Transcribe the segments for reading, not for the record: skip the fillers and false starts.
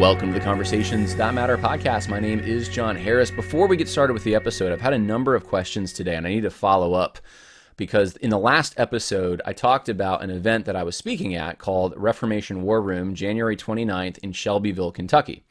Welcome to the Conversations That Matter podcast. My name is John Harris. Before we get started with the episode, I've had a number of questions today, and I need to follow up because in the last episode, I talked about an event that I was speaking at called Reformation War Room, January 29th in Shelbyville, Kentucky,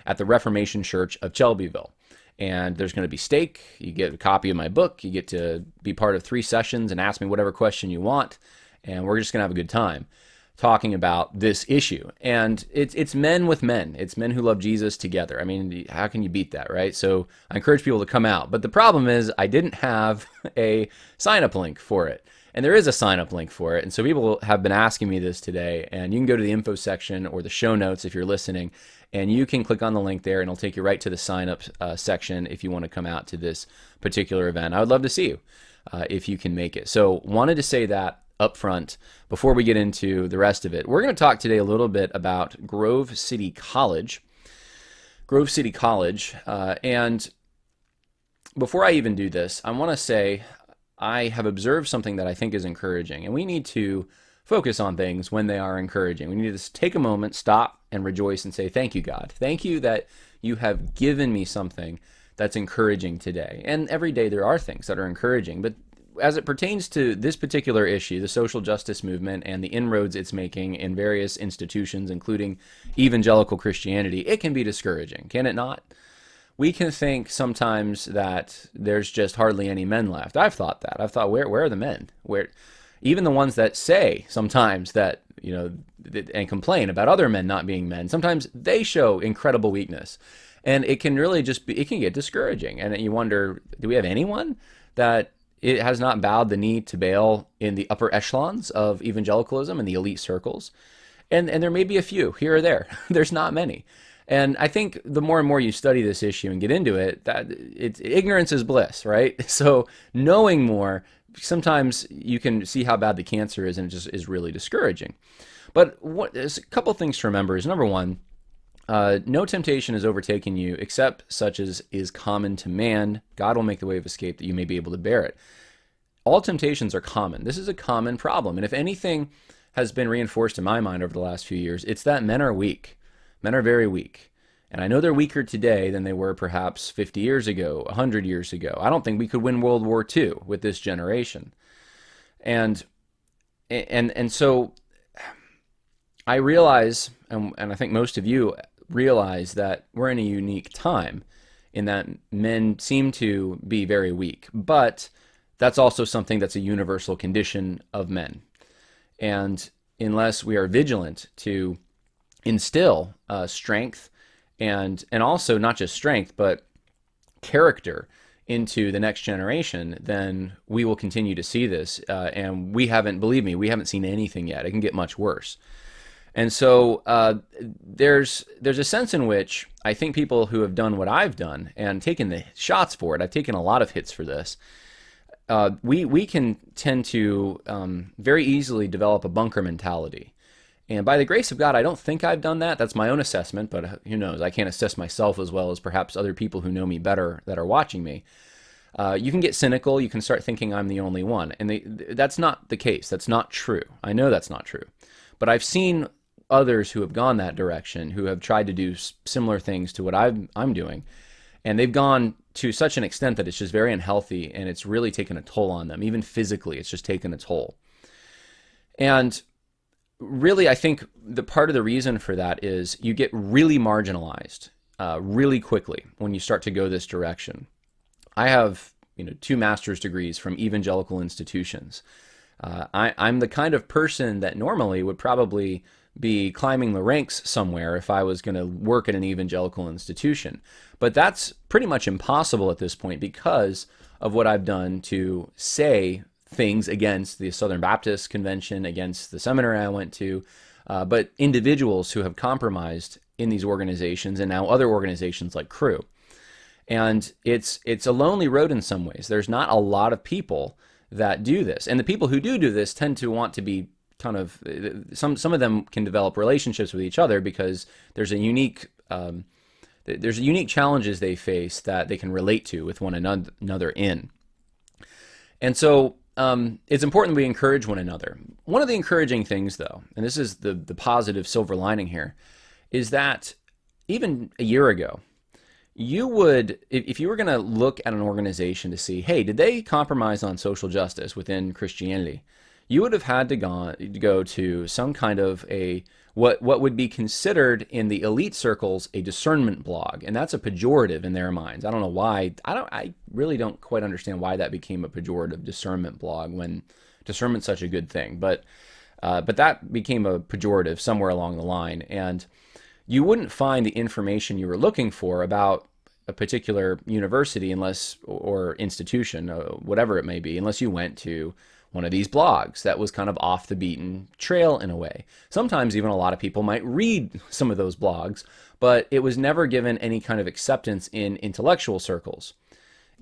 at the Reformation Church of Shelbyville. And there's going to be steak. You get a copy of my book. You get to be part of 3 sessions and ask me whatever question you want, and we're just going to have a good time talking about this issue. And it's men with men. It's men who love Jesus together. I mean, how can you beat that, right? So I encourage people to come out. But the problem is I didn't have a sign-up link for it. And there is a sign-up link for it. And so people have been asking me this today. And you can go to the info section or the show notes if you're listening, and you can click on the link there, and it'll take you right to the sign-up section if you want to come out to this particular event. I would love to see you if you can make it. So wanted to say that up front before we get into the rest of it. We're going to talk today a little bit about Grove City College. And before I even do this, I want to say I have observed something that I think is encouraging, and we need to focus on things when they are encouraging. We need to take a moment, stop, and rejoice and say, thank you, God. Thank you that you have given me something that's encouraging today. And every day there are things that are encouraging, but as it pertains to this particular issue, the social justice movement and the inroads it's making in various institutions, including evangelical Christianity, it can be discouraging, can it not? We can think sometimes that there's just hardly any men left. I've thought that. I've thought, where are the men? Where, even the ones that say sometimes that, you know, and complain about other men not being men, sometimes they show incredible weakness. And it can really just be, it can get discouraging. And you wonder, do we have anyone that it has not bowed the knee to Baal in the upper echelons of evangelicalism and the elite circles? And there may be a few here or there. There's not many. And I think the more and more you study this issue and get into it, that ignorance is bliss, right? So knowing more, sometimes you can see how bad the cancer is, and it just is really discouraging. But there's a couple things to remember is, number one, no temptation has overtaken you except such as is common to man. God will make the way of escape that you may be able to bear it. All temptations are common. This is a common problem. And if anything has been reinforced in my mind over the last few years, it's that men are weak. Men are very weak. And I know they're weaker today than they were perhaps 50 years ago, 100 years ago. I don't think we could win World War II with this generation. And so I realize, and I think most of you realize, that we're in a unique time in that men seem to be very weak, but that's also something that's a universal condition of men. And unless we are vigilant to instill strength and also not just strength, but character into the next generation, then we will continue to see this. And believe me, we haven't seen anything yet. It can get much worse. And so there's a sense in which I think people who have done what I've done and taken the shots for it, I've taken a lot of hits for this, we can tend to very easily develop a bunker mentality. And by the grace of God, I don't think I've done that. That's my own assessment, but who knows? I can't assess myself as well as perhaps other people who know me better that are watching me. You can get cynical. You can start thinking I'm the only one. And that's not the case. That's not true. I know that's not true. But I've seen others who have gone that direction, who have tried to do similar things to what I'm doing, and they've gone to such an extent that it's just very unhealthy, and it's really taken a toll on them. Even physically, it's just taken a toll. And really, I think the part of the reason for that is you get really marginalized really quickly when you start to go this direction. I have 2 master's degrees from evangelical institutions. I'm the kind of person that normally would probably be climbing the ranks somewhere if I was going to work at an evangelical institution. But that's pretty much impossible at this point because of what I've done to say things against the Southern Baptist Convention, against the seminary I went to, but individuals who have compromised in these organizations and now other organizations like Cru. And it's a lonely road in some ways. There's not a lot of people that do this. And the people who do this tend to want to be kind of, some of them can develop relationships with each other because there's a unique challenges they face that they can relate to with one another in. And so it's important we encourage one another. One of the encouraging things, though, and this is the positive silver lining here, is that even a year ago, you would, if you were going to look at an organization to see, hey, did they compromise on social justice within Christianity? You would have had to go to some kind of a what would be considered in the elite circles a discernment blog, and that's a pejorative in their minds. I don't know why. I really don't quite understand why that became a pejorative, discernment blog, when discernment's such a good thing. But that became a pejorative somewhere along the line, and you wouldn't find the information you were looking for about a particular university or institution, whatever it may be, unless you went to one of these blogs that was kind of off the beaten trail in a way. Sometimes even a lot of people might read some of those blogs, but it was never given any kind of acceptance in intellectual circles.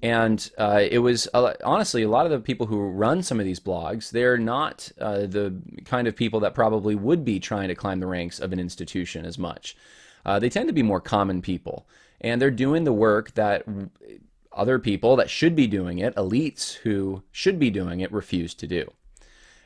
And it was, honestly, a lot of the people who run some of these blogs, they're not the kind of people that probably would be trying to climb the ranks of an institution as much. They tend to be more common people. And they're doing the work that other people that should be doing it, elites who should be doing it, refuse to do.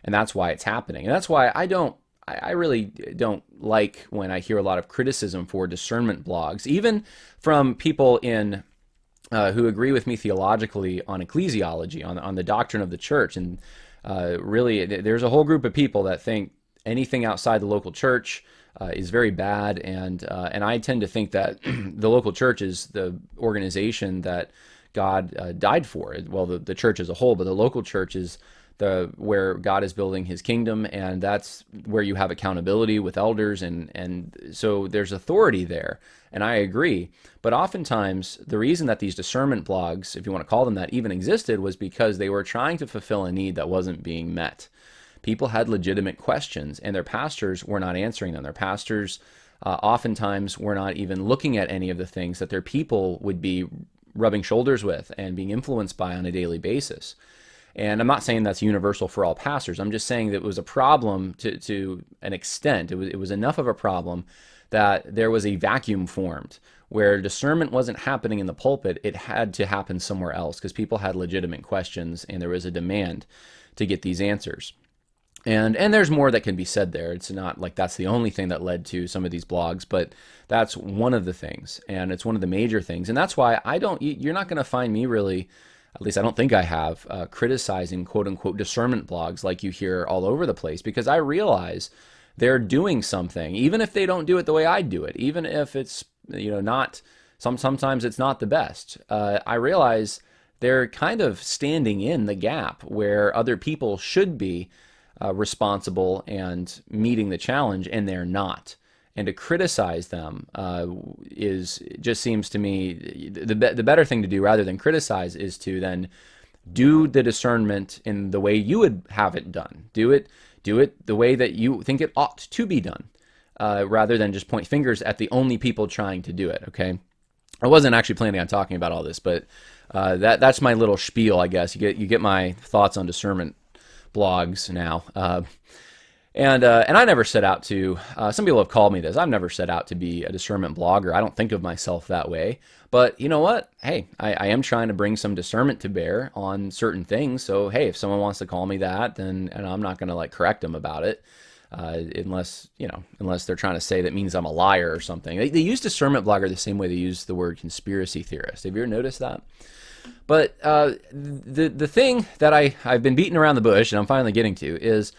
And that's why it's happening. And that's why I really don't like when I hear a lot of criticism for discernment blogs, even from people who agree with me theologically on ecclesiology, on the doctrine of the church. And really, there's a whole group of people that think anything outside the local church is very bad, and I tend to think that the local church is the organization that God died for. Well, the church as a whole, but the local church is where God is building His kingdom, and that's where you have accountability with elders, and so there's authority there, and I agree. But oftentimes, the reason that these discernment blogs, if you want to call them that, even existed was because they were trying to fulfill a need that wasn't being met. People had legitimate questions, and their pastors were not answering them. Their pastors oftentimes were not even looking at any of the things that their people would be rubbing shoulders with and being influenced by on a daily basis. And I'm not saying that's universal for all pastors. I'm just saying that it was a problem to an extent. It was enough of a problem that there was a vacuum formed where discernment wasn't happening in the pulpit. It had to happen somewhere else because people had legitimate questions and there was a demand to get these answers. And there's more that can be said there. It's not like that's the only thing that led to some of these blogs, but that's one of the things, and it's one of the major things. And that's why you're not going to find me really, at least I don't think I have, criticizing quote-unquote discernment blogs like you hear all over the place, because I realize they're doing something, even if they don't do it the way I do it, even if it's not, sometimes it's not the best. I realize they're kind of standing in the gap where other people should be responsible and meeting the challenge, and they're not. And to criticize them just seems to me the better thing to do, rather than criticize, is to then do the discernment in the way you would have it done. Do it the way that you think it ought to be done, rather than just point fingers at the only people trying to do it. Okay, I wasn't actually planning on talking about all this, but that's my little spiel, I guess. You get my thoughts on discernment blogs now. And I never set out to, some people have called me this, I've never set out to be a discernment blogger. I don't think of myself that way. But you know what? Hey, I am trying to bring some discernment to bear on certain things. So hey, if someone wants to call me that, then and I'm not going to correct them about it, unless they're trying to say that means I'm a liar or something. They use discernment blogger the same way they use the word conspiracy theorist. Have you ever noticed that? But the thing that I've been beating around the bush, and I'm finally getting to, is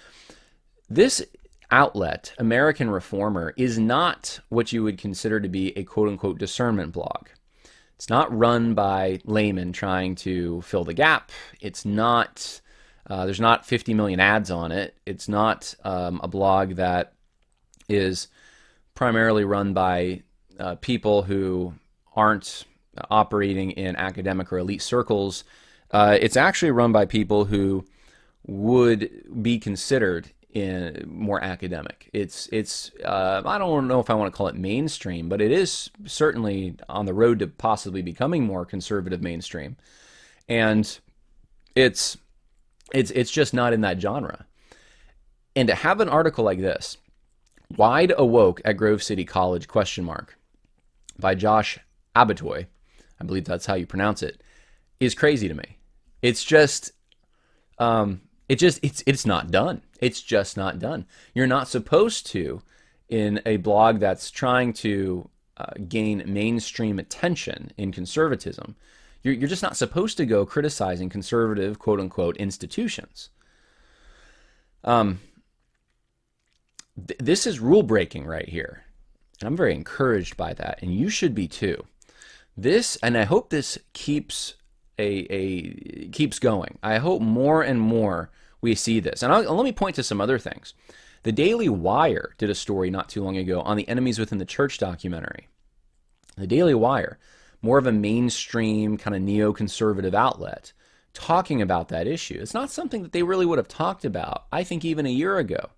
this outlet, American Reformer, is not what you would consider to be a quote-unquote discernment blog. It's not run by laymen trying to fill the gap. It's not, there's not 50 million ads on it. It's not a blog that is primarily run by people who aren't operating in academic or elite circles. It's actually run by people who would be considered in more academic. It's I don't know if I want to call it mainstream, but it is certainly on the road to possibly becoming more conservative mainstream. And it's just not in that genre. And to have an article like this, Wide Awoke at Grove City College, ? By Josh Abatoy, I believe that's how you pronounce it, is crazy to me. It's just, it's not done. It's just not done. You're not supposed to, in a blog that's trying to gain mainstream attention in conservatism, you're just not supposed to go criticizing conservative, quote unquote, institutions. This is rule breaking right here. And I'm very encouraged by that. And you should be too. This, and I hope this keeps keeps going. I hope more and more we see this. And let me point to some other things. The Daily Wire did a story not too long ago on the Enemies Within the Church documentary. The Daily Wire, more of a mainstream kind of neoconservative outlet, talking about that issue. It's not something that they really would have talked about, I think, even a year ago.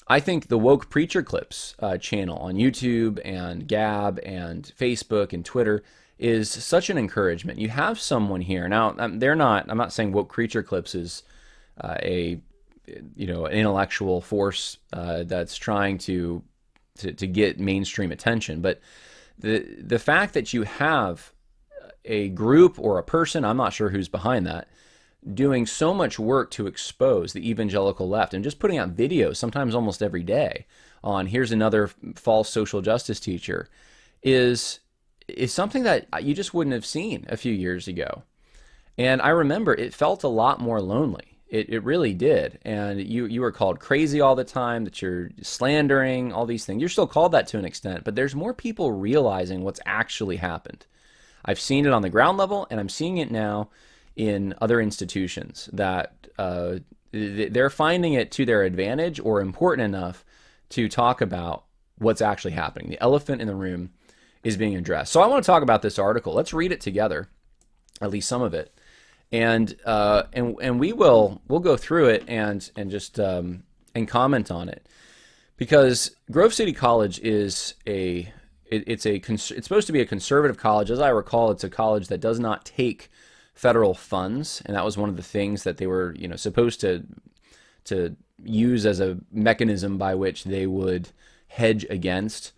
I think the Woke Preacher Clips channel on YouTube and Gab and Facebook and Twitter is such an encouragement. You have someone here now. I'm not saying Woke Preacher Clips is an intellectual force that's trying to get mainstream attention, but the fact that you have a group or a person, I'm not sure who's behind that, doing so much work to expose the evangelical left and just putting out videos, sometimes almost every day, on here's another false social justice teacher, is something that you just wouldn't have seen a few years ago. And I remember it felt a lot more lonely. It really did. And you were called crazy all the time, that you're slandering, all these things. You're still called that to an extent, but there's more people realizing what's actually happened. I've seen it on the ground level, and I'm seeing it now in other institutions that they're finding it to their advantage or important enough to talk about what's actually happening. The elephant in the room is being addressed. So I want to talk about this article. Let's read it together, at least some of it, and we'll go through it and just and comment on it, because Grove City College is it's supposed to be a conservative college. As I recall, it's a college that does not take federal funds, and that was one of the things that they were supposed to use as a mechanism by which they would hedge against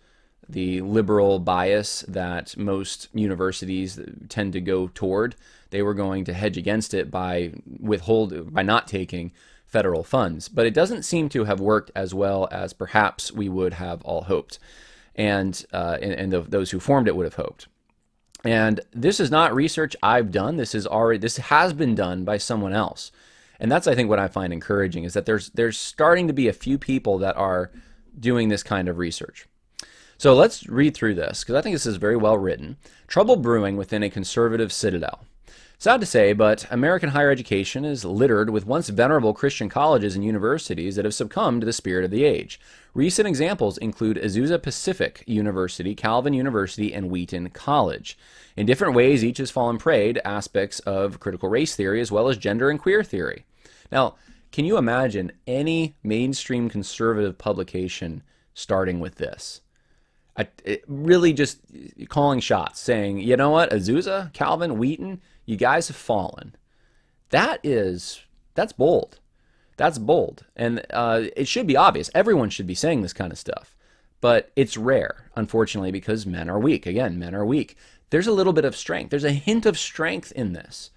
the liberal bias that most universities tend to go toward. They were going to hedge against it by not taking federal funds. But it doesn't seem to have worked as well as perhaps we would have all hoped, and those who formed it would have hoped. And this is not research I've done. This has been done by someone else. And that's, I think, what I find encouraging, is that there's starting to be a few people that are doing this kind of research. So let's read through this, because I think this is very well written. Trouble brewing within a conservative citadel. Sad to say, but American higher education is littered with once venerable Christian colleges and universities that have succumbed to the spirit of the age. Recent examples include Azusa Pacific University, Calvin University, and Wheaton College. In different ways, each has fallen prey to aspects of critical race theory as well as gender and queer theory. Now, can you imagine any mainstream conservative publication starting with this? Really just calling shots, saying, you know what, Azusa, Calvin, Wheaton, you guys have fallen. That's bold. That's bold. And it should be obvious. Everyone should be saying this kind of stuff. But it's rare, unfortunately, because men are weak. Again, men are weak. There's a little bit of strength. There's a hint of strength in this,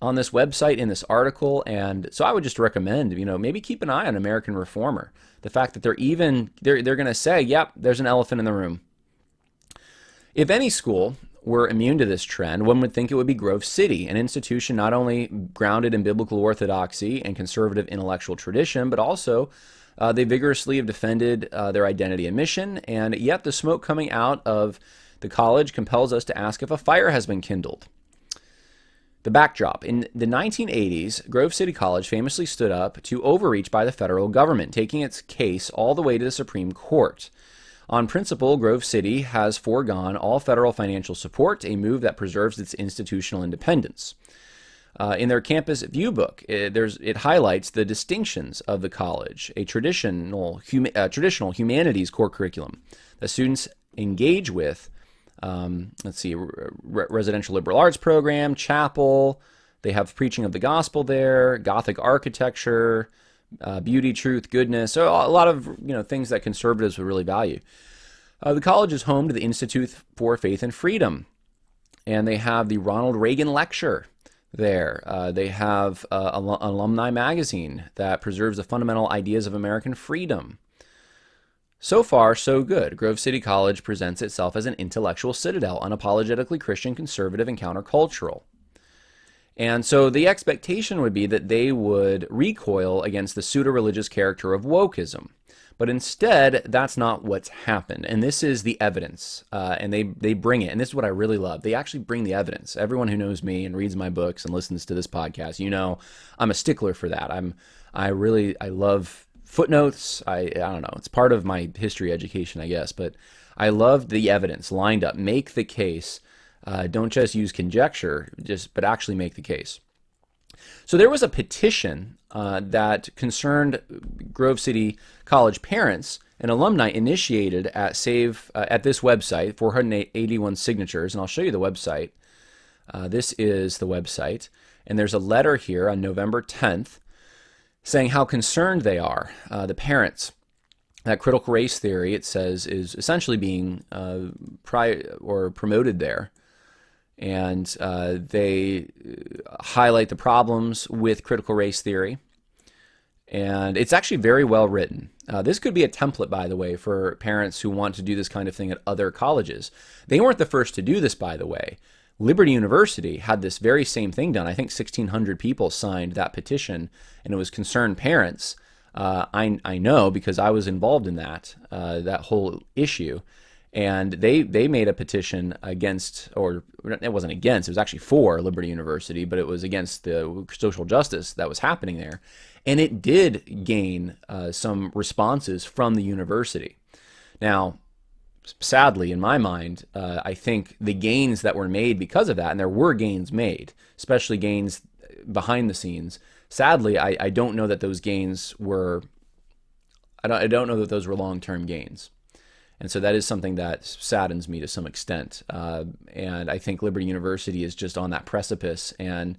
on this website, in this article. And so I would just recommend, maybe keep an eye on American Reformer. The fact that they're going to say, yep, there's an elephant in the room. If any school were immune to this trend, one would think it would be Grove City, an institution not only grounded in biblical orthodoxy and conservative intellectual tradition, but also they vigorously have defended their identity and mission, and yet the smoke coming out of the college compels us to ask if a fire has been kindled. The backdrop. In the 1980s, Grove City College famously stood up to overreach by the federal government, taking its case all the way to the Supreme Court. On principle, Grove City has foregone all federal financial support, a move that preserves its institutional independence. In their campus viewbook, it highlights the distinctions of the college, a traditional humanities core curriculum that students engage with. Residential liberal arts program, chapel. They have preaching of the gospel there, Gothic architecture, beauty, truth, goodness. So a lot of things that conservatives would really value. The college is home to the Institute for Faith and Freedom, and they have the Ronald Reagan Lecture there. They have an alumni magazine that preserves the fundamental ideas of American freedom. So far, so good. Grove City College presents itself as an intellectual citadel, unapologetically Christian, conservative, and countercultural. And so the expectation would be that they would recoil against the pseudo-religious character of wokeism. But instead, that's not what's happened. And this is the evidence. And they bring it. And this is what I really love. They actually bring the evidence. Everyone who knows me and reads my books and listens to this podcast, you know I'm a stickler for that. I love footnotes. I don't know. It's part of my history education, I guess. But I love the evidence lined up. Make the case. Don't just use conjecture, but actually make the case. So there was a petition that concerned Grove City College parents and alumni initiated at this website, 481 signatures, and I'll show you the website. This is the website, and there's a letter here on November 10th saying how concerned they are, the parents, that critical race theory, it says, is essentially being promoted there. And they highlight the problems with critical race theory. And it's actually very well written. This could be a template, by the way, for parents who want to do this kind of thing at other colleges. They weren't the first to do this, by the way. Liberty University had this very same thing done. I think 1,600 people signed that petition, and it was concerned parents. I know because I was involved in that whole issue. And they made a petition against, or it wasn't against, it was actually for Liberty University, but it was against the social justice that was happening there. And it did gain some responses from the university. Now, sadly, in my mind, I think the gains that were made because of that, and there were gains made, especially gains behind the scenes, sadly, I don't know that those gains were, I don't know that those were long-term gains. And so that is something that saddens me to some extent. And I think Liberty University is just on that precipice, and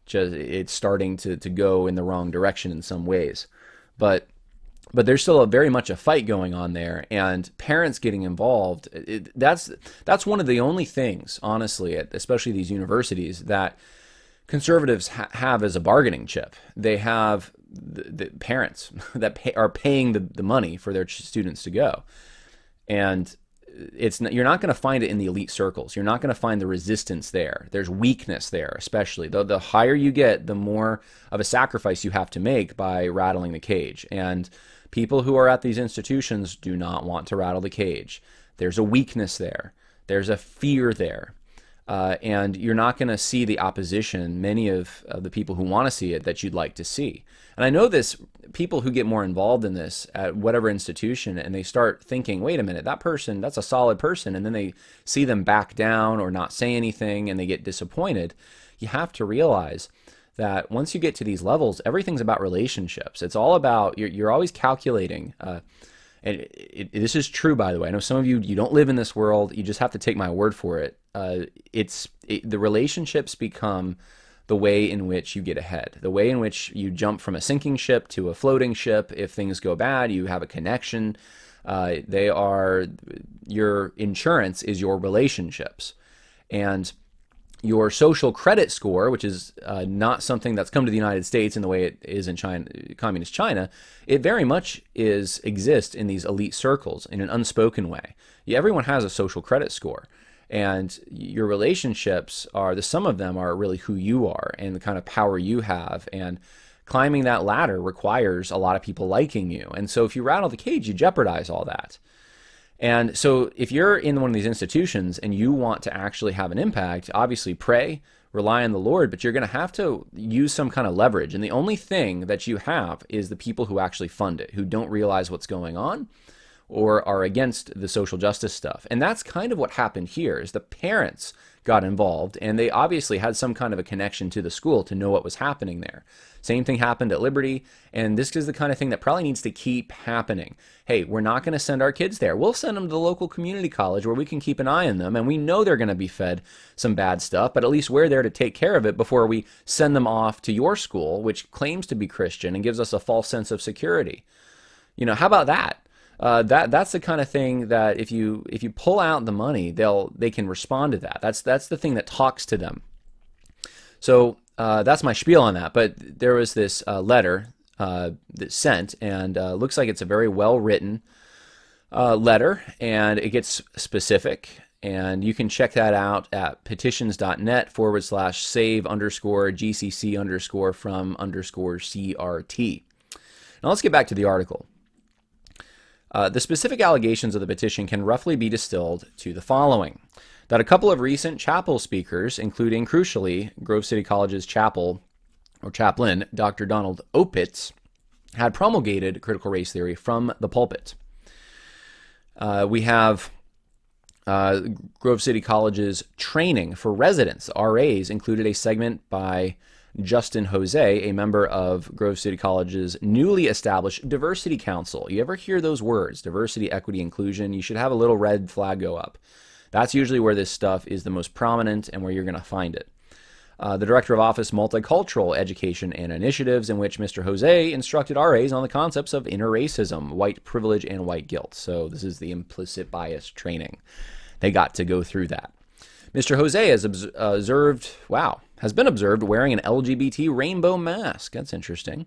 it's starting to go in the wrong direction in some ways. But there's still very much a fight going on there, and parents getting involved, that's one of the only things, honestly, especially these universities, that conservatives have as a bargaining chip. They have the parents that are paying the money for their students to go. And you're not going to find it in the elite circles. You're not going to find the resistance there. There's weakness there, especially. The higher you get, the more of a sacrifice you have to make by rattling the cage. And people who are at these institutions do not want to rattle the cage. There's a weakness there. There's a fear there. And you're not going to see the opposition, many of the people who want to see it, that you'd like to see. And I know this, people who get more involved in this at whatever institution, and they start thinking, wait a minute, that person, that's a solid person, and then they see them back down or not say anything, and they get disappointed. You have to realize that once you get to these levels, everything's about relationships. It's all about, you're always calculating. And this is true, by the way. I know some of you don't live in this world. You just have to take my word for it. The relationships become the way in which you get ahead, the way in which you jump from a sinking ship to a floating ship. If things go bad, you have a connection. Your insurance is your relationships. And your social credit score, which is not something that's come to the United States in the way it is in China, communist China, it very much exists in these elite circles in an unspoken way. Everyone has a social credit score. And your relationships some of them are really who you are and the kind of power you have. And climbing that ladder requires a lot of people liking you. And so if you rattle the cage, you jeopardize all that. And so if you're in one of these institutions and you want to actually have an impact, obviously pray, rely on the Lord, but you're going to have to use some kind of leverage. And the only thing that you have is the people who actually fund it, who don't realize what's going on or are against the social justice stuff. And that's kind of what happened here, is the parents got involved, and they obviously had some kind of a connection to the school to know what was happening there. Same thing happened at Liberty, and this is the kind of thing that probably needs to keep happening. Hey, we're not going to send our kids there. We'll send them to the local community college where we can keep an eye on them, and we know they're going to be fed some bad stuff, but at least we're there to take care of it before we send them off to your school, which claims to be Christian and gives us a false sense of security. How about that? That's the kind of thing that if you pull out the money, they can respond to that. That's the thing that talks to them. So that's my spiel on that. But there was this letter that's sent, and looks like it's a very well written letter, and it gets specific. And you can check that out at petitions.net/save_GCC_from_CRT. Now let's get back to the article. The specific allegations of the petition can roughly be distilled to the following: that a couple of recent chapel speakers, including, crucially, Grove City College's chaplain, Dr. Donald Opitz, had promulgated critical race theory from the pulpit. We have Grove City College's training for residents, RAs, included a segment by Justin Jose, a member of Grove City College's newly established Diversity Council. You ever hear those words, diversity, equity, inclusion? You should have a little red flag go up. That's usually where this stuff is the most prominent and where you're going to find it. The Director of Office Multicultural Education and Initiatives, in which Mr. Jose instructed RAs on the concepts of interracism, white privilege, and white guilt. So this is the implicit bias training. They got to go through that. Mr. Jose has been observed wearing an LGBT rainbow mask. That's interesting.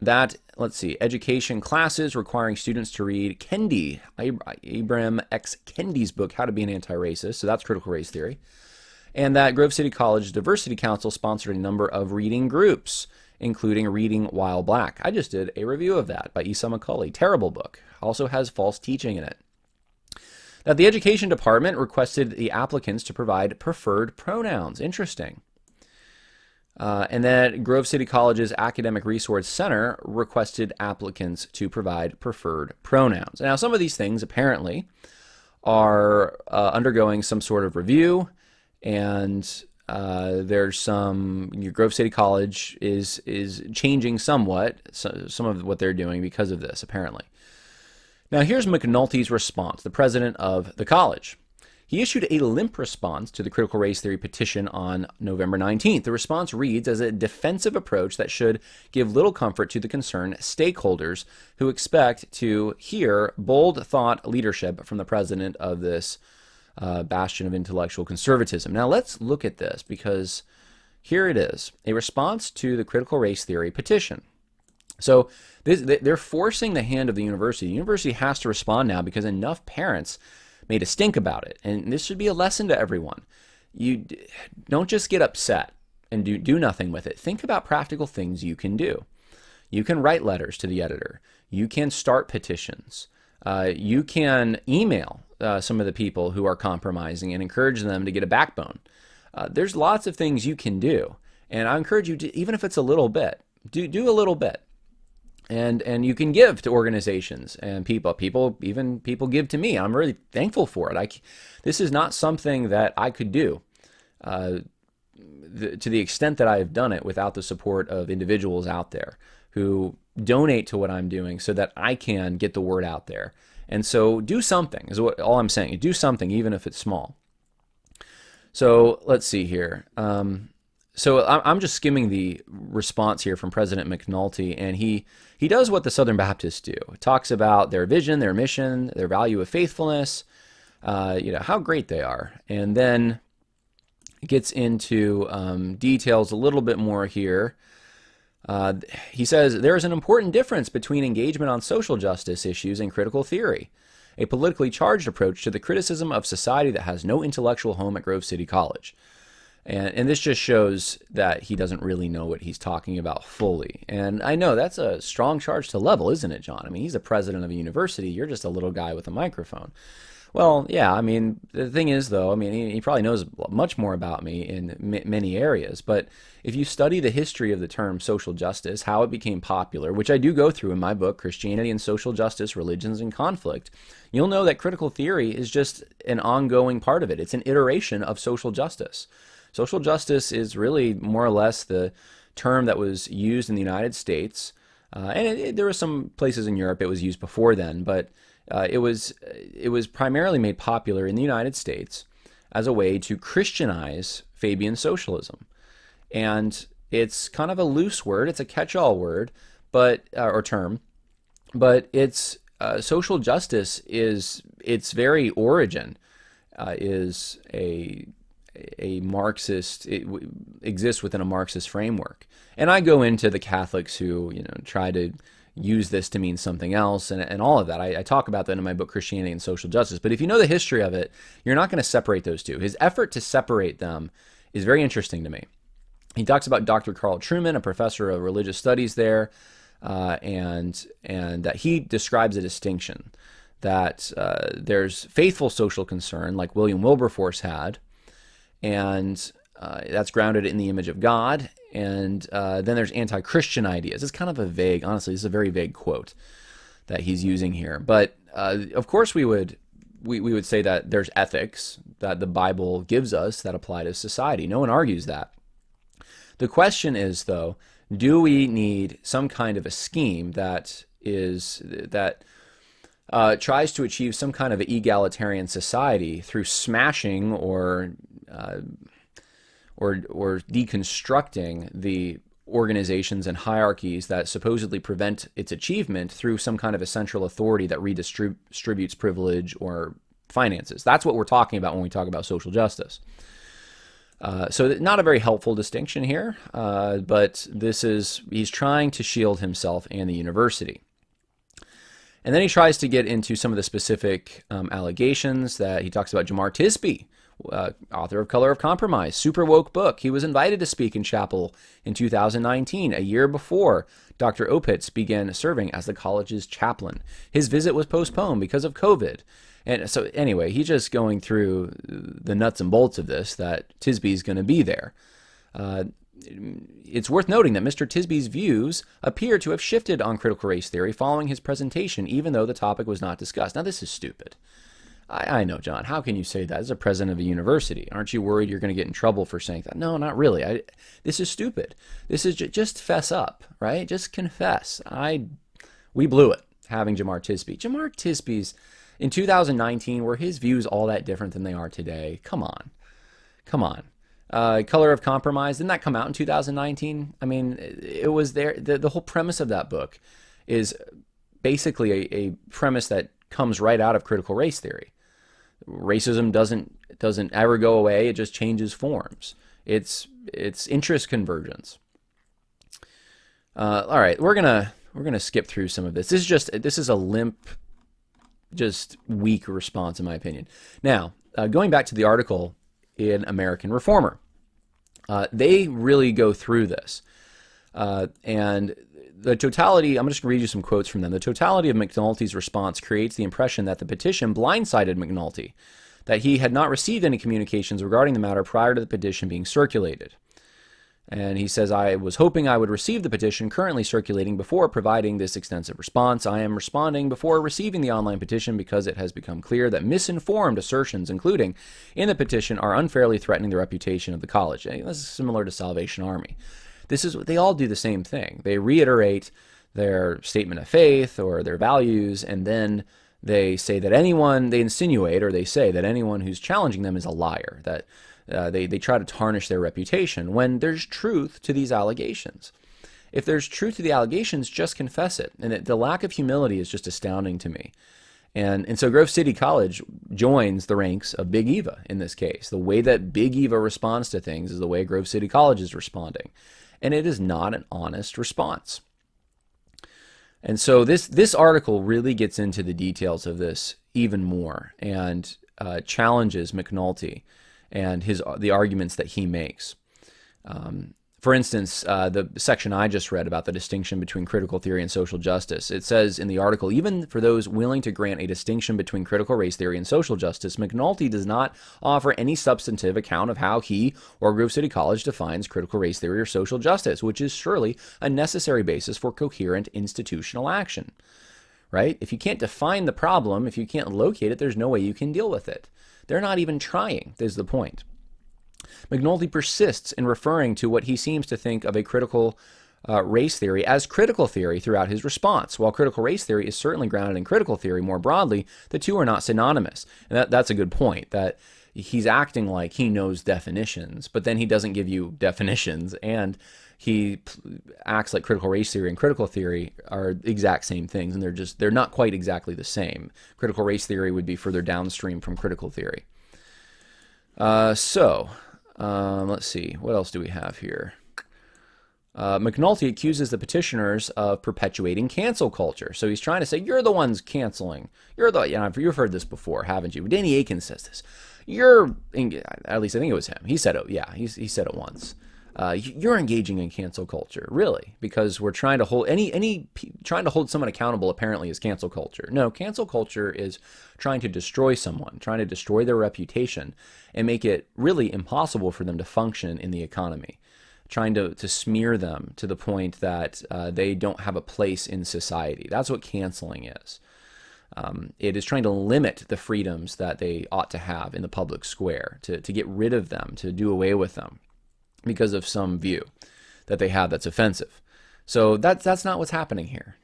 Education classes requiring students to read Kendi, Ibram X. Kendi's book, How to Be an Anti-Racist. So that's critical race theory. And that Grove City College Diversity Council sponsored a number of reading groups, including Reading While Black. I just did a review of that by Isa McCulley. Terrible book. Also has false teaching in it. That the Education Department requested the applicants to provide preferred pronouns. Interesting. And that Grove City College's Academic Resource Center requested applicants to provide preferred pronouns. Now, some of these things apparently are undergoing some sort of review, and there's Grove City College is changing somewhat some of what they're doing because of this, apparently. Now, here's McNulty's response, the president of the college. He issued a limp response to the critical race theory petition on November 19th. The response reads as a defensive approach that should give little comfort to the concerned stakeholders who expect to hear bold thought leadership from the president of this bastion of intellectual conservatism. Now, let's look at this, because here it is, a response to the critical race theory petition. So they're forcing the hand of the university. The university has to respond now because enough parents made a stink about it. And this should be a lesson to everyone. You don't just get upset and do nothing with it. Think about practical things you can do. You can write letters to the editor. You can start petitions. You can email some of the people who are compromising and encourage them to get a backbone. There's lots of things you can do. And I encourage you to, even if it's a little bit, do a little bit. And you can give to organizations and people give to me. I'm really thankful for it. This is not something that I could do to the extent that I have done it without the support of individuals out there who donate to what I'm doing so that I can get the word out there. And so do something is all I'm saying. Do something, even if it's small. So let's see here. So I'm just skimming the response here from President McNulty, and he does what the Southern Baptists do. He talks about their vision, their mission, their value of faithfulness, how great they are, and then gets into details a little bit more here. He says, there is an important difference between engagement on social justice issues and critical theory, a politically charged approach to the criticism of society that has no intellectual home at Grove City College. And this just shows that he doesn't really know what he's talking about fully. And I know that's a strong charge to level, isn't it, John? I mean, he's the president of a university. You're just a little guy with a microphone. Well, yeah, I mean, the thing is, though, I mean, he probably knows much more about me in many areas. But if you study the history of the term social justice, how it became popular, which I do go through in my book, Christianity and Social Justice, Religions and Conflict, you'll know that critical theory is just an ongoing part of it. It's an iteration of social justice. Social justice is really more or less the term that was used in the United States, and there were some places in Europe it was used before then, but it was primarily made popular in the United States as a way to Christianize Fabian socialism. And it's kind of a loose word, it's a catch-all word, or term, but it's social justice is its very origin is a Marxist, it exists within a Marxist framework. And I go into the Catholics who, try to use this to mean something else, and all of that. I talk about that in my book, Christianity and Social Justice. But if you know the history of it, you're not going to separate those two. His effort to separate them is very interesting to me. He talks about Dr. Carl Trueman, a professor of religious studies there, and that he describes a distinction that there's faithful social concern, like William Wilberforce had, and that's grounded in the image of God. And then there's anti-Christian ideas. It's kind of a vague, honestly, this is a very vague quote that he's using here. But of course we would say that there's ethics that the Bible gives us that apply to society. No one argues that. The question is, though, do we need some kind of a scheme that tries to achieve some kind of egalitarian society through smashing or deconstructing the organizations and hierarchies that supposedly prevent its achievement through some kind of a central authority that redistributes privilege or finances? That's what we're talking about when we talk about social justice. So not a very helpful distinction here, but he's trying to shield himself and the university. And then he tries to get into some of the specific allegations that he talks about. Jamar Tisby, author of Color of Compromise, super woke book. He was invited to speak in chapel in 2019, a year before Dr. Opitz began serving as the college's chaplain. His visit was postponed because of COVID. And so anyway, he's just going through the nuts and bolts of this, that Tisby's going to be there. It's worth noting that Mr. Tisby's views appear to have shifted on critical race theory following his presentation, even though the topic was not discussed. Now, this is stupid. I know, John. How can you say that as a president of a university? Aren't you worried you're going to get in trouble for saying that? No, not really. This is stupid. This is just fess up, right? Just confess. We blew it having Jamar Tisby. Jamar Tisby's in 2019, were his views all that different than they are today? Come on. Color of Compromise, didn't that come out in 2019? I mean, it was there. The whole premise of that book is basically a premise that comes right out of critical race theory. Racism doesn't ever go away. It just changes forms. It's interest convergence. All right, we're gonna skip through some of this. This is a limp, just weak response, in my opinion. Now, going back to the article in American Reformer, they really go through this. And the totality, I'm just going to read you some quotes from them. The totality of McNulty's response creates the impression that the petition blindsided McNulty, that he had not received any communications regarding the matter prior to the petition being circulated. And he says, I was hoping I would receive the petition currently circulating before providing this extensive response. I am responding before receiving the online petition because it has become clear that misinformed assertions, including in the petition, are unfairly threatening the reputation of the college. And this is similar to Salvation Army. They all do the same thing. They reiterate their statement of faith or their values, and then they say that they insinuate or they say that anyone who's challenging them is a liar, that they try to tarnish their reputation when there's truth to these allegations. If there's truth to the allegations, just confess it. And the lack of humility is just astounding to me. And so Grove City College joins the ranks of Big Eva in this case. The way that Big Eva responds to things is the way Grove City College is responding. And it is not an honest response. And so this article really gets into the details of this even more and challenges McNulty and the arguments that he makes. For instance, the section I just read about the distinction between critical theory and social justice, it says in the article, even for those willing to grant a distinction between critical race theory and social justice, McNulty does not offer any substantive account of how he or Grove City College defines critical race theory or social justice, which is surely a necessary basis for coherent institutional action. Right? If you can't define the problem, if you can't locate it, there's no way you can deal with it. They're not even trying, is the point. McNulty persists in referring to what he seems to think of a critical race theory as critical theory throughout his response. While critical race theory is certainly grounded in critical theory more broadly, the two are not synonymous. And that's a good point, that he's acting like he knows definitions, but then he doesn't give you definitions, and he acts like critical race theory and critical theory are the exact same things, and they're not quite exactly the same. Critical race theory would be further downstream from critical theory. Let's see. What else do we have here? McNulty accuses the petitioners of perpetuating cancel culture. So he's trying to say, you're the ones canceling. You've heard this before, haven't you? Danny Aikens says this. At least I think it was him. He said it. Yeah, he said it once. You're engaging in cancel culture, really, because we're trying to hold trying to hold someone accountable. Apparently, is cancel culture. No, cancel culture is trying to destroy someone, trying to destroy their reputation, and make it really impossible for them to function in the economy. Trying to smear them to the point that they don't have a place in society. That's what canceling is. It is trying to limit the freedoms that they ought to have in the public square, to get rid of them, to do away with them because of some view that they have that's offensive. So that's not what's happening here.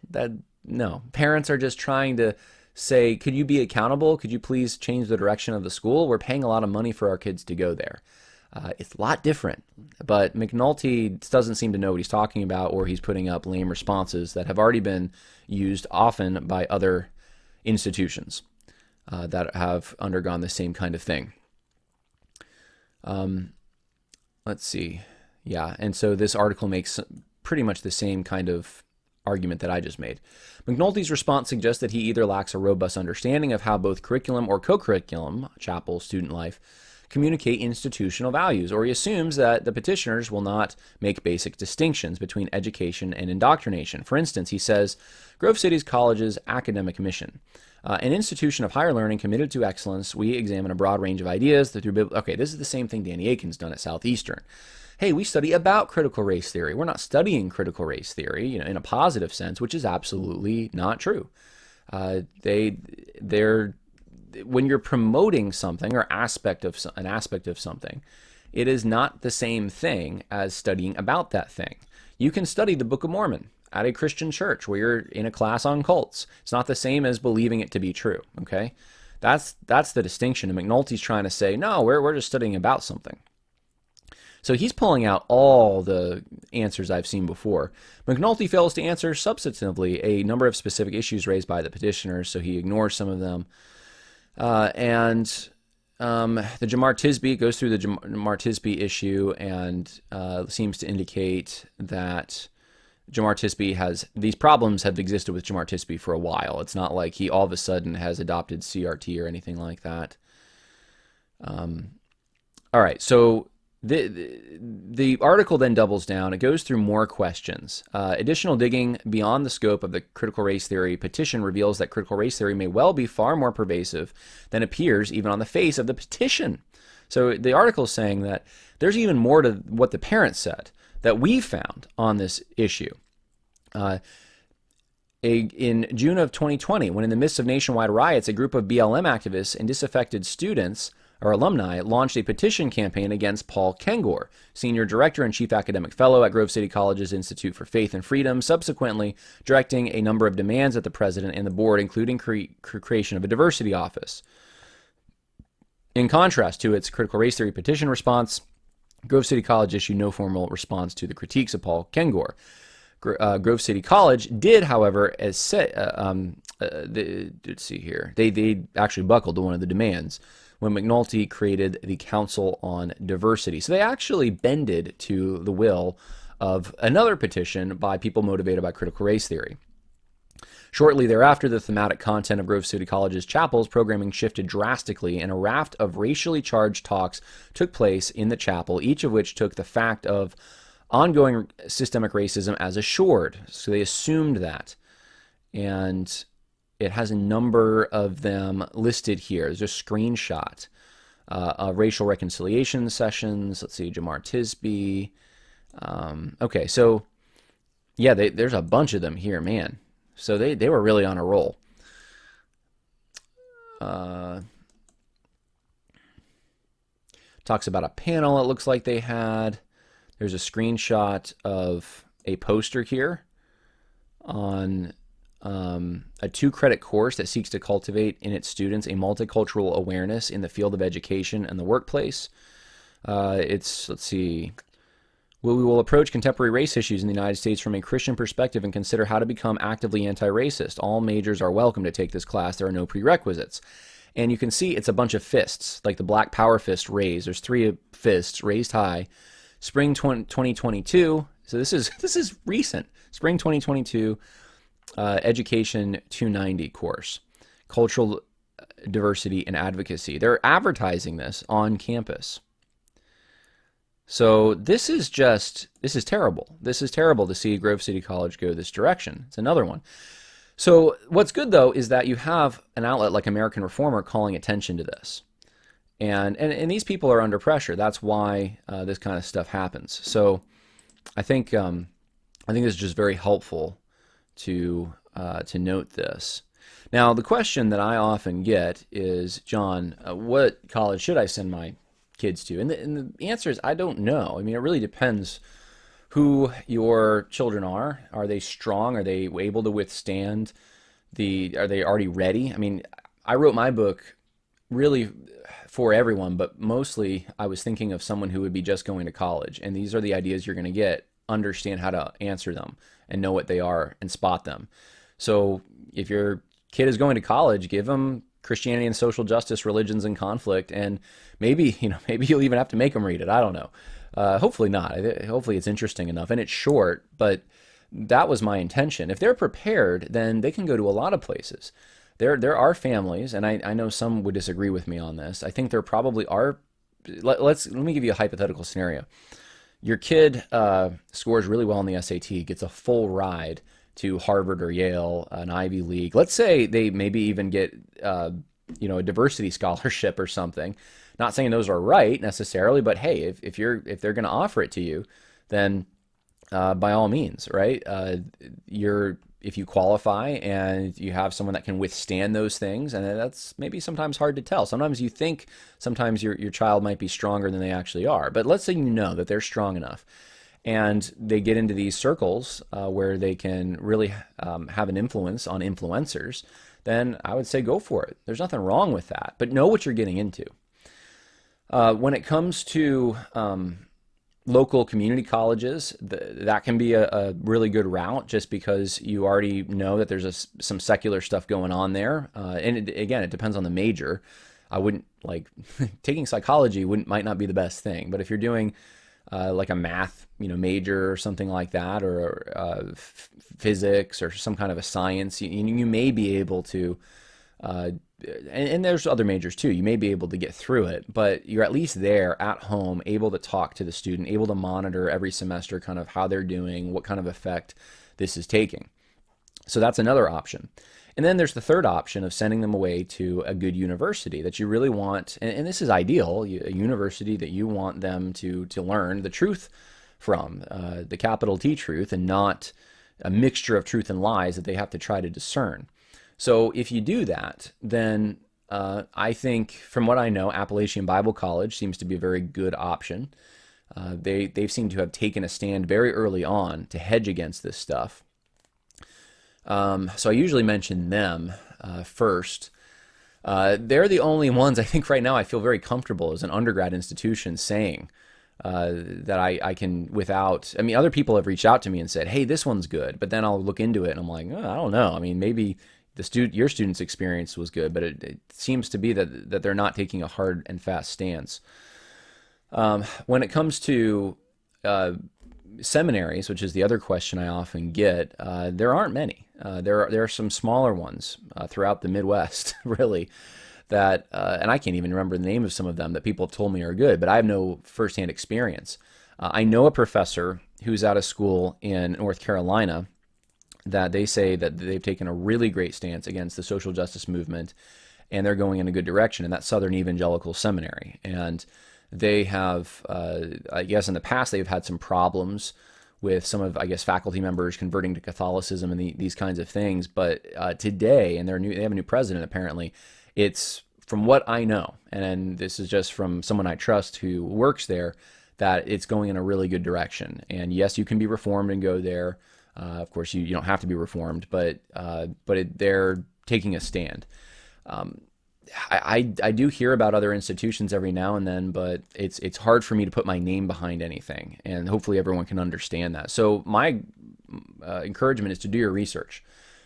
No, parents are just trying to say, could you be accountable? Could you please change the direction of the school? We're paying a lot of money for our kids to go there. It's a lot different, but McNulty doesn't seem to know what he's talking about, or he's putting up lame responses that have already been used often by other institutions that have undergone the same kind of thing. Let's see. Yeah, and so this article makes pretty much the same kind of argument that I just made. McNulty's response suggests that he either lacks a robust understanding of how both curriculum or co-curriculum, chapel, student life, communicate institutional values, or he assumes that the petitioners will not make basic distinctions between education and indoctrination. For instance, he says, Grove City College's academic mission. An institution of higher learning committed to excellence, we examine a broad range of ideas that through okay, this is the same thing Danny Aikens done at Southeastern. Hey, we study about critical race theory. We're not studying critical race theory, in a positive sense, which is absolutely not true. When you're promoting something or an aspect of something, it is not the same thing as studying about that thing. You can study the Book of Mormon at a Christian church where you're in a class on cults. It's not the same as believing it to be true. Okay, that's the distinction. And McNulty's trying to say, no, we're just studying about something. So he's pulling out all the answers I've seen before. McNulty fails to answer substantively a number of specific issues raised by the petitioners, so he ignores some of them. The Ja'Marr Tisby goes through the Ja'Marr Tisby issue and seems to indicate that Ja'Marr Tisby these problems have existed with Ja'Marr Tisby for a while. It's not like he all of a sudden has adopted CRT or anything like that. All right, so the article then doubles down. It goes through more questions. Additional digging beyond the scope of the critical race theory petition reveals that critical race theory may well be far more pervasive than appears even on the face of the petition. So the article is saying that there's even more to what the parents said that we found on this issue. In June of 2020, when in the midst of nationwide riots, a group of BLM activists and disaffected students or alumni launched a petition campaign against Paul Kengor, Senior Director and Chief Academic Fellow at Grove City College's Institute for Faith and Freedom, subsequently directing a number of demands at the president and the board, including creation of a diversity office. In contrast to its critical race theory petition response, Grove City College issued no formal response to the critiques of Paul Kengor. Grove City College did, however, let's see here, they actually buckled to one of the demands when McNulty created the Council on Diversity. So they actually bended to the will of another petition by people motivated by critical race theory. Shortly thereafter, the thematic content of Grove City College's chapel's programming shifted drastically, and a raft of racially charged talks took place in the chapel, each of which took the fact of ongoing systemic racism as assured. So they assumed that. And it has a number of them listed here. There's a screenshot of racial reconciliation sessions. Let's see, Ja'Marr Tisby. Okay, so yeah, there's a bunch of them here, man. So they were really on a roll. Talks about a panel it looks like they had. There's a screenshot of a poster here on a 2-credit course that seeks to cultivate in its students a multicultural awareness in the field of education and the workplace. Let's see, we will approach contemporary race issues in the United States from a Christian perspective and consider how to become actively anti-racist. All majors are welcome to take this class. There are no prerequisites. And you can see it's a bunch of fists, like the Black Power fist raised. There's 3 fists raised high. Spring 2022, So this is recent, spring 2022, Education 290 course, Cultural Diversity and Advocacy. They're advertising this on campus. So this is terrible. This is terrible to see Grove City College go this direction. It's another one. So what's good though is that you have an outlet like American Reformer calling attention to this. And these people are under pressure. That's why this kind of stuff happens. So I think this is just very helpful to note this. Now, the question that I often get is, John, what college should I send my kids to? And the answer is, I don't know. I mean, it really depends who your children are. Are they strong? Are they able to withstand are they already ready? I mean, I wrote my book really for everyone, but mostly I was thinking of someone who would be just going to college. And these are the ideas you're going to get. Understand how to answer them and know what they are and spot them. So if your kid is going to college, give them Christianity and Social Justice, Religions and Conflict, and maybe you'll even have to make them read it. I don't know. Hopefully not. Hopefully it's interesting enough, and it's short, but that was my intention. If they're prepared, then they can go to a lot of places. There are families, and I know some would disagree with me on this. I think there probably are. Let me give you a hypothetical scenario. Your kid scores really well on the SAT, gets a full ride to Harvard or Yale, an Ivy League. Let's say they maybe even get a diversity scholarship or something. Not saying those are right necessarily, but hey, if they're going to offer it to you, then by all means, right? If you qualify and you have someone that can withstand those things, and that's maybe sometimes hard to tell. Sometimes you think sometimes your child might be stronger than they actually are. But let's say you know that they're strong enough, and they get into these circles where they can really have an influence on influencers, then I would say go for it. There's nothing wrong with that, but know what you're getting into. When it comes to local community colleges, that can be a really good route just because you already know that there's some secular stuff going on there. And again, it depends on the major. I wouldn't taking psychology might not be the best thing, but if you're doing like a math major or something like that, or physics or some kind of a science, you may be able to and there's other majors too. You may be able to get through it, but you're at least there at home, able to talk to the student, able to monitor every semester kind of how they're doing, what kind of effect this is taking. So that's another option. And then there's the third option of sending them away to a good university that you really want, and this is ideal, a university that you want them to learn the truth from, the capital T truth, and not a mixture of truth and lies that they have to try to discern. So if you do that, then I think, from what I know, Appalachian Bible College seems to be a very good option. They've seemed to have taken a stand very early on to hedge against this stuff. So I usually mention them first. They're the only ones I think right now I feel very comfortable as an undergrad institution saying that I can without. I mean, other people have reached out to me and said, "Hey, this one's good," but then I'll look into it and I'm like, I don't know. I mean, maybe your student's experience was good, but it seems to be that they're not taking a hard and fast stance. When it comes to seminaries, which is the other question I often get, there aren't many. There are some smaller ones throughout the Midwest, really, that, and I can't even remember the name of some of them that people have told me are good, but I have no firsthand experience. I know a professor who's out of school in North Carolina that they say that they've taken a really great stance against the social justice movement, and they're going in a good direction, and that's Southern Evangelical Seminary. And they have, I guess in the past, they've had some problems with some of, faculty members converting to Catholicism and these kinds of things. But today, and they have a new president apparently, it's, from what I know, and this is just from someone I trust who works there, that it's going in a really good direction. And yes, you can be reformed and go there. Of course, you don't have to be reformed, but they're taking a stand. I do hear about other institutions every now and then, but it's hard for me to put my name behind anything, and hopefully everyone can understand that. So my encouragement is to do your research.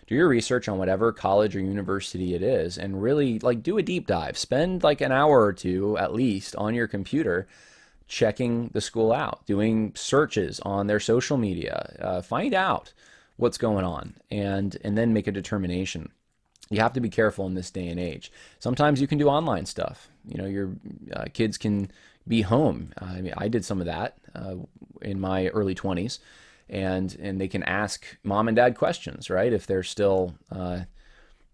Do your research on whatever college or university it is, and really do a deep dive. Spend an hour or two at least on your computer checking the school out, doing searches on their social media, find out what's going on, and then make a determination. You have to be careful in this day and age. Sometimes you can do online stuff. Your kids can be home. I mean, I did some of that in my early 20s, and they can ask mom and dad questions, right? If they're still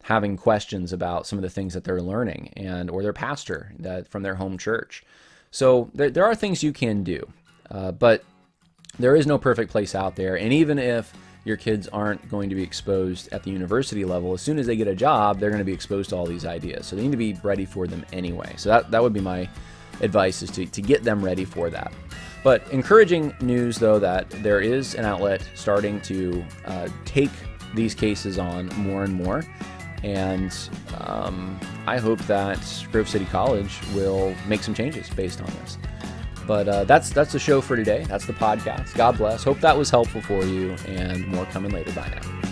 having questions about some of the things that they're learning, or their pastor from their home church. So there are things you can do, but there is no perfect place out there. And even if your kids aren't going to be exposed at the university level, as soon as they get a job, they're going to be exposed to all these ideas. So they need to be ready for them anyway. So that would be my advice, is to get them ready for that. But encouraging news, though, that there is an outlet starting to take these cases on more and more. And I hope that Grove City College will make some changes based on this. But that's the show for today. That's the podcast. God bless. Hope that was helpful for you, and more coming later. Bye now.